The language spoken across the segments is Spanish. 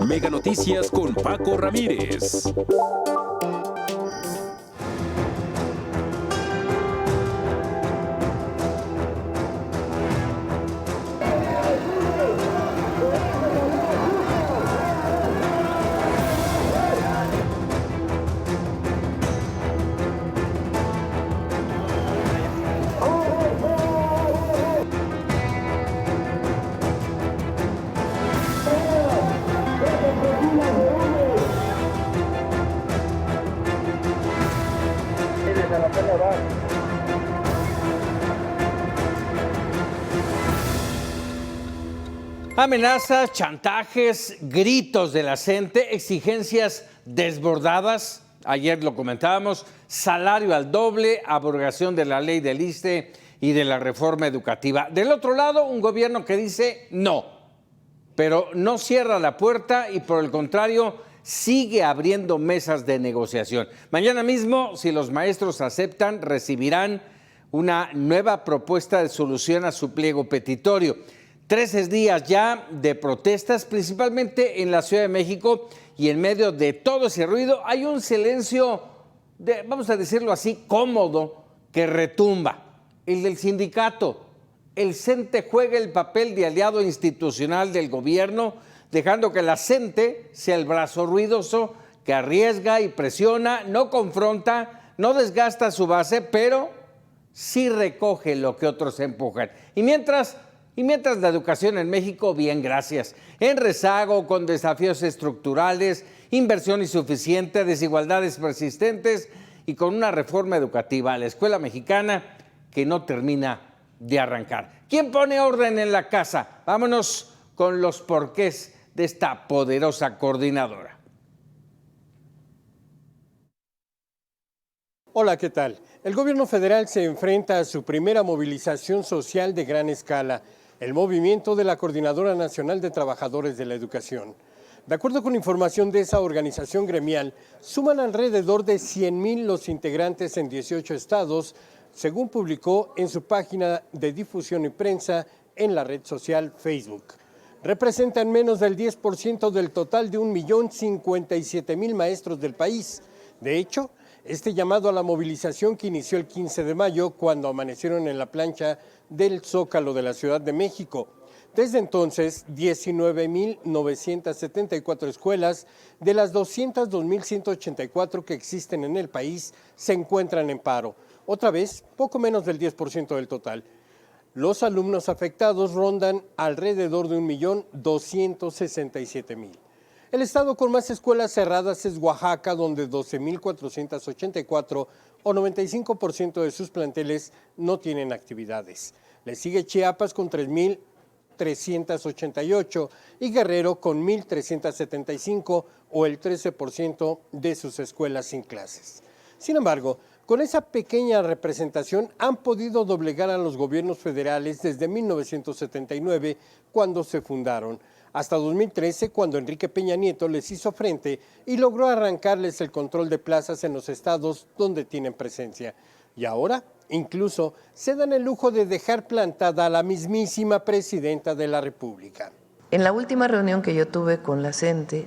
Mega Noticias con Paco Ramírez. Amenazas, chantajes, gritos de la gente, exigencias desbordadas. Ayer lo comentábamos, salario al doble, abrogación de la ley del ISSSTE y de la reforma educativa. Del otro lado, un gobierno que dice no, pero no cierra la puerta y por el contrario sigue abriendo mesas de negociación. Mañana mismo, si los maestros aceptan, recibirán una nueva propuesta de solución a su pliego petitorio. 13 días ya de protestas, principalmente en la Ciudad de México, y en medio de todo ese ruido hay un silencio, vamos a decirlo así, cómodo, que retumba. El del sindicato. El CENTE juega el papel de aliado institucional del gobierno, dejando que la CENTE sea el brazo ruidoso que arriesga y presiona, no confronta, no desgasta su base, pero sí recoge lo que otros empujan. Y mientras la educación en México, bien, gracias, en rezago, con desafíos estructurales, inversión insuficiente, desigualdades persistentes y con una reforma educativa a la escuela mexicana que no termina de arrancar. ¿Quién pone orden en la casa? Vámonos con los porqués de esta poderosa coordinadora. Hola, ¿qué tal? El gobierno federal se enfrenta a su primera movilización social de gran escala, el movimiento de la Coordinadora Nacional de Trabajadores de la Educación. De acuerdo con información de esa organización gremial, suman alrededor de 100,000 los integrantes en 18 estados, según publicó en su página de difusión y prensa en la red social Facebook. Representan menos del 10% del total de 1,057,000 maestros del país. De hecho, este llamado a la movilización que inició el 15 de mayo, cuando amanecieron en la plancha del Zócalo de la Ciudad de México. Desde entonces, 19,974 escuelas de las 202,184 que existen en el país se encuentran en paro. Otra vez, poco menos del 10% del total. Los alumnos afectados rondan alrededor de 1,267,000. El estado con más escuelas cerradas es Oaxaca, donde 12,484 o 95% de sus planteles no tienen actividades. Le sigue Chiapas con 3,388 y Guerrero con 1,375 o el 13% de sus escuelas sin clases. Sin embargo, con esa pequeña representación han podido doblegar a los gobiernos federales desde 1979, cuando se fundaron, hasta 2013, cuando Enrique Peña Nieto les hizo frente y logró arrancarles el control de plazas en los estados donde tienen presencia. Y ahora, incluso, se dan el lujo de dejar plantada a la mismísima presidenta de la República. En la última reunión que yo tuve con la CENTE,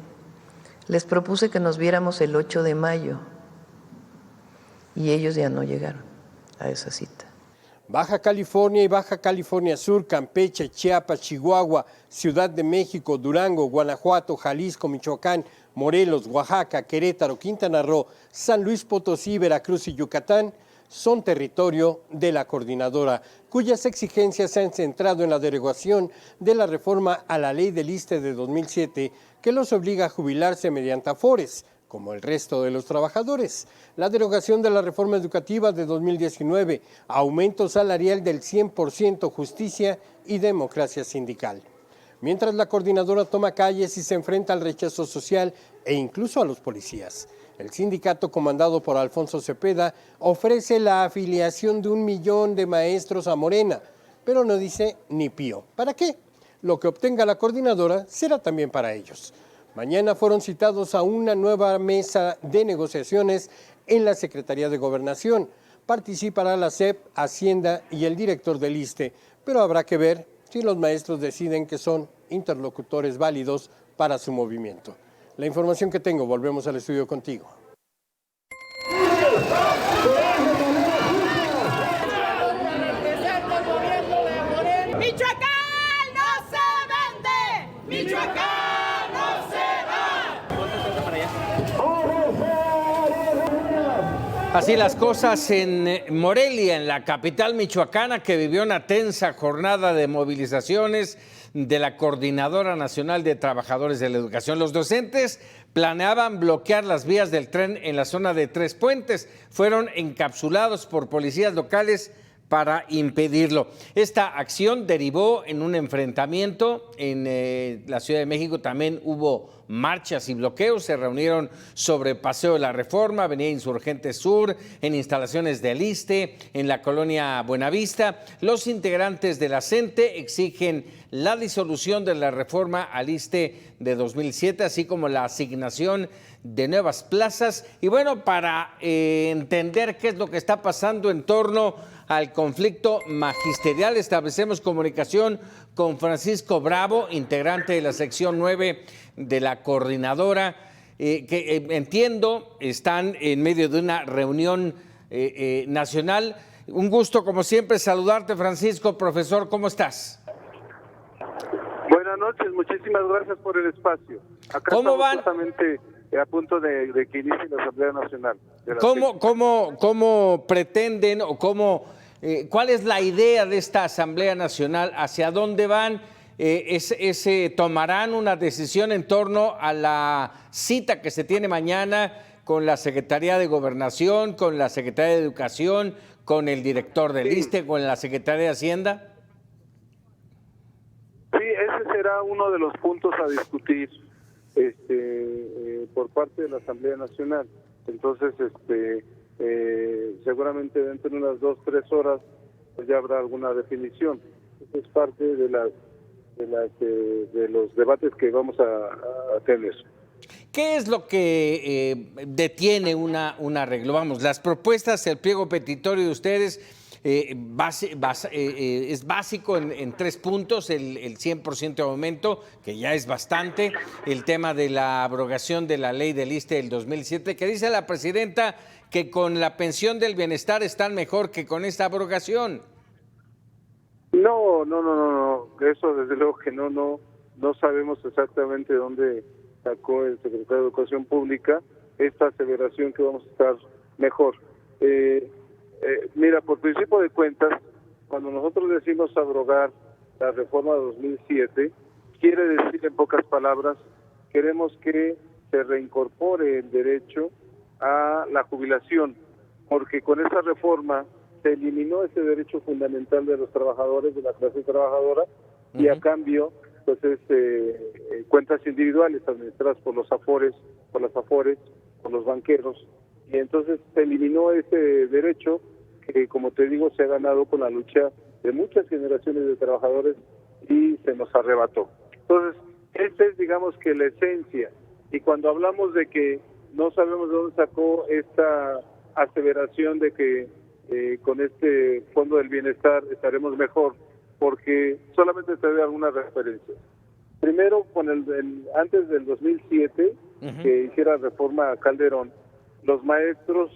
les propuse que nos viéramos el 8 de mayo y ellos ya no llegaron a esa cita. Baja California y Baja California Sur, Campeche, Chiapas, Chihuahua, Ciudad de México, Durango, Guanajuato, Jalisco, Michoacán, Morelos, Oaxaca, Querétaro, Quintana Roo, San Luis Potosí, Veracruz y Yucatán son territorio de la coordinadora, cuyas exigencias se han centrado en la derogación de la reforma a la ley del ISSSTE de 2007, que los obliga a jubilarse mediante afores, como el resto de los trabajadores, la derogación de la reforma educativa de 2019, aumento salarial del 100%, justicia y democracia sindical. Mientras la coordinadora toma calles y se enfrenta al rechazo social e incluso a los policías, el sindicato comandado por Alfonso Cepeda ofrece la afiliación de 1 millón de maestros a Morena, pero no dice ni pío. ¿Para qué? Lo que obtenga la coordinadora será también para ellos. Mañana fueron citados a una nueva mesa de negociaciones en la Secretaría de Gobernación. Participará la SEP, Hacienda y el director del ISSSTE, pero habrá que ver si los maestros deciden que son interlocutores válidos para su movimiento. La información que tengo, volvemos al estudio contigo. ¡Michoacán no se vende! ¡Michoacán no se va! Así las cosas en Morelia, en la capital michoacana, que vivió una tensa jornada de movilizaciones de la Coordinadora Nacional de Trabajadores de la Educación. Los docentes planeaban bloquear las vías del tren en la zona de Tres Puentes. Fueron encapsulados por policías locales para impedirlo. Esta acción derivó en un enfrentamiento en la Ciudad de México. También hubo marchas y bloqueos. Se reunieron sobre Paseo de la Reforma, Avenida Insurgente Sur, en instalaciones del ISSSTE, en la colonia Buenavista. Los integrantes de la CENTE exigen la disolución de la reforma al ISSSTE de 2007, así como la asignación de nuevas plazas. Y bueno, para entender qué es lo que está pasando en torno al conflicto magisterial, establecemos comunicación con Francisco Bravo, integrante de la sección 9 de la coordinadora, que entiendo están en medio de una reunión nacional. Un gusto, como siempre, saludarte, Francisco. Profesor, ¿cómo estás? Buenas noches, muchísimas gracias por el espacio. Acá ¿Cómo van? Justamente a punto de que inicie la Asamblea Nacional. ¿Cómo pretenden o cuál es la idea de esta Asamblea Nacional? ¿Hacia dónde van? ¿Tomarán una decisión en torno a la cita que se tiene mañana con la Secretaría de Gobernación, con la Secretaría de Educación, con el director del ISSSTE, con la Secretaría de Hacienda? Sí, ese será uno de los puntos a discutir por parte de la Asamblea Nacional. Entonces, seguramente dentro de unas 2-3 horas pues ya habrá alguna definición. Eso es parte de los debates que vamos a tener. ¿Qué es lo que detiene un arreglo? Vamos, las propuestas, el pliego petitorio de ustedes es básico en 3 puntos: el 100% de aumento, que ya es bastante; el tema de la abrogación de la ley del ISSSTE del 2007, que dice la presidenta que con la pensión del bienestar están mejor que con esta abrogación. No, eso desde luego que no sabemos exactamente dónde sacó el secretario de Educación Pública esta aseveración que vamos a estar mejor. Mira, por principio de cuentas, cuando nosotros decimos abrogar la reforma de 2007, quiere decir, en pocas palabras, queremos que se reincorpore el derecho a la jubilación, porque con esa reforma se eliminó ese derecho fundamental de los trabajadores, de la clase trabajadora, y a cambio, pues cuentas individuales administradas por los afores, por los banqueros, y entonces se eliminó ese derecho que, como te digo, se ha ganado con la lucha de muchas generaciones de trabajadores y se nos arrebató. Entonces, esta es, digamos, que la esencia. Y cuando hablamos de que no sabemos de dónde sacó esta aseveración de que con este Fondo del Bienestar estaremos mejor, porque solamente te doy algunas referencias. Primero, con antes del 2007, que hiciera reforma a Calderón, los maestros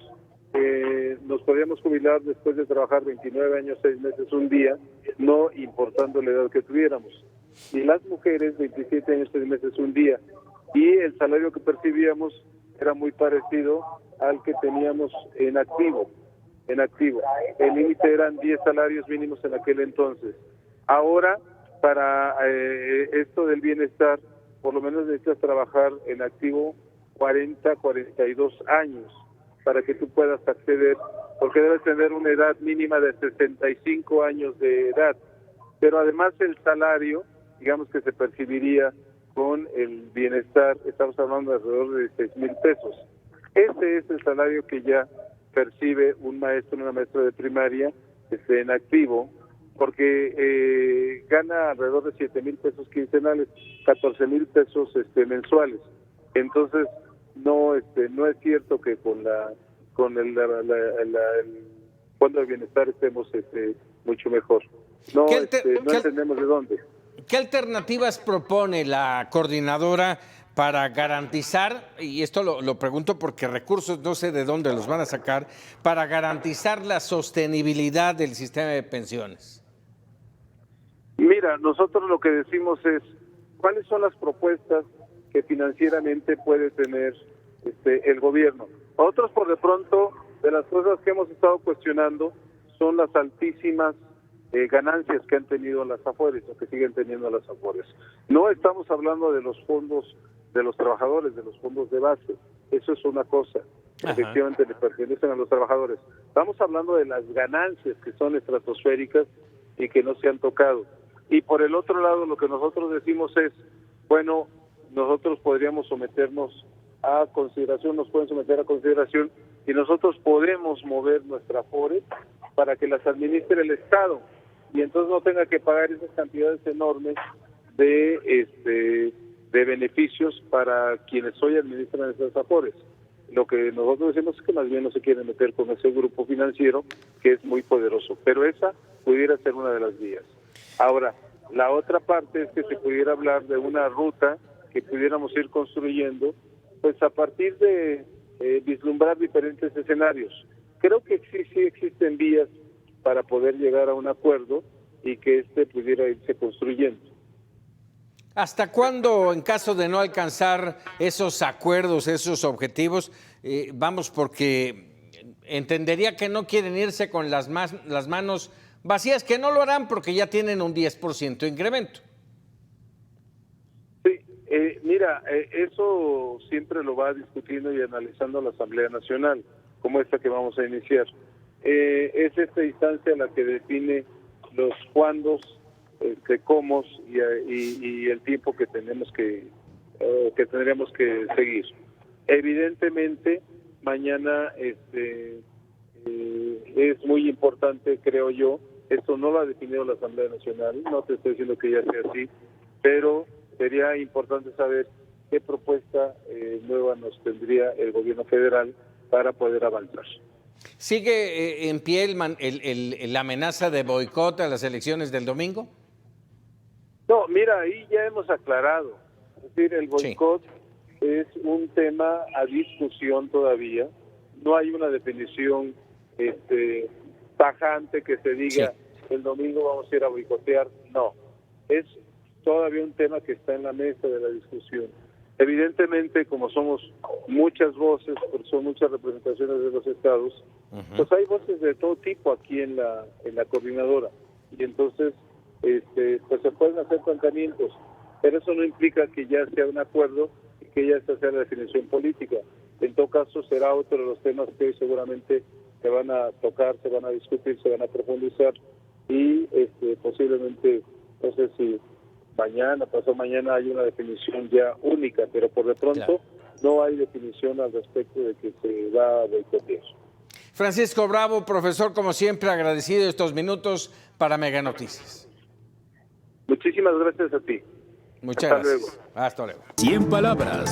nos podíamos jubilar después de trabajar 29 años, 6 meses, un día, no importando la edad que tuviéramos. Y las mujeres, 27 años, 6 meses, un día. Y el salario que percibíamos era muy parecido al que teníamos en activo. El límite eran 10 salarios mínimos en aquel entonces. Ahora, para esto del bienestar, por lo menos necesitas trabajar en activo 42 años para que tú puedas acceder, porque debes tener una edad mínima de 65 años de edad. Pero además el salario, digamos que se percibiría con el bienestar, estamos hablando de alrededor de 6,000 pesos. Ese es el salario que ya percibe un maestro, una maestra de primaria en activo, porque gana alrededor de 7,000 pesos quincenales, 14,000 pesos mensuales. Entonces no es cierto que con el Fondo de Bienestar estemos mucho mejor. No entendemos de dónde. ¿qué alternativas propone la coordinadora para garantizar, y esto lo pregunto porque recursos no sé de dónde los van a sacar, para garantizar la sostenibilidad del sistema de pensiones? Mira, nosotros lo que decimos es, ¿cuáles son las propuestas que financieramente puede tener el gobierno? Otros, por de pronto, de las cosas que hemos estado cuestionando son las altísimas ganancias que han tenido las Afores o que siguen teniendo las Afores. No estamos hablando de los fondos de los trabajadores, de los fondos de base. Eso es una cosa. Ajá. Efectivamente le pertenecen a los trabajadores. Estamos hablando de las ganancias que son estratosféricas y que no se han tocado. Y por el otro lado, lo que nosotros decimos es, bueno, nosotros podríamos someternos a consideración, nos pueden someter a consideración y nosotros podemos mover nuestra Afore para que las administre el Estado y entonces no tenga que pagar esas cantidades enormes de beneficios para quienes hoy administran esas Afores. Lo que nosotros decimos es que más bien no se quieren meter con ese grupo financiero que es muy poderoso, pero esa pudiera ser una de las vías. Ahora, la otra parte es que se pudiera hablar de una ruta que pudiéramos ir construyendo, pues a partir de vislumbrar diferentes escenarios. Creo que sí existen vías para poder llegar a un acuerdo y que pudiera irse construyendo. ¿Hasta cuándo, en caso de no alcanzar esos acuerdos, esos objetivos, porque entendería que no quieren irse con las manos vacías, que no lo harán porque ya tienen un 10% de incremento? Sí, mira, eso siempre lo va discutiendo y analizando la Asamblea Nacional, como esta que vamos a iniciar. Es esta instancia la que define los cuándos, cómo y el tiempo que tenemos tendríamos que seguir. Evidentemente, mañana es muy importante, creo yo. Esto no lo ha definido la Asamblea Nacional, no te estoy diciendo que ya sea así, pero sería importante saber qué propuesta nueva nos tendría el gobierno federal para poder avanzar. ¿Sigue en pie la amenaza de boicot a las elecciones del domingo? No, mira, ahí ya hemos aclarado. Es decir, el boicot es un tema a discusión todavía. No hay una definición tajante que se diga el domingo vamos a ir a boicotear. No, es todavía un tema que está en la mesa de la discusión. Evidentemente, como somos muchas voces, porque son muchas representaciones de los estados, pues hay voces de todo tipo aquí en la coordinadora. Y entonces pues se pueden hacer planteamientos, pero eso no implica que ya sea un acuerdo y que ya sea la definición política. En todo caso, será otro de los temas que hoy seguramente se van a tocar, se van a discutir, se van a profundizar y posiblemente, no sé si mañana, pasado mañana hay una definición ya única, pero por de pronto no hay definición al respecto de que se va a boicotear. Francisco Bravo, profesor, como siempre, agradecido estos minutos para Mega Noticias. Muchísimas gracias a ti. Muchas Hasta gracias. luego. Hasta luego. 100 palabras.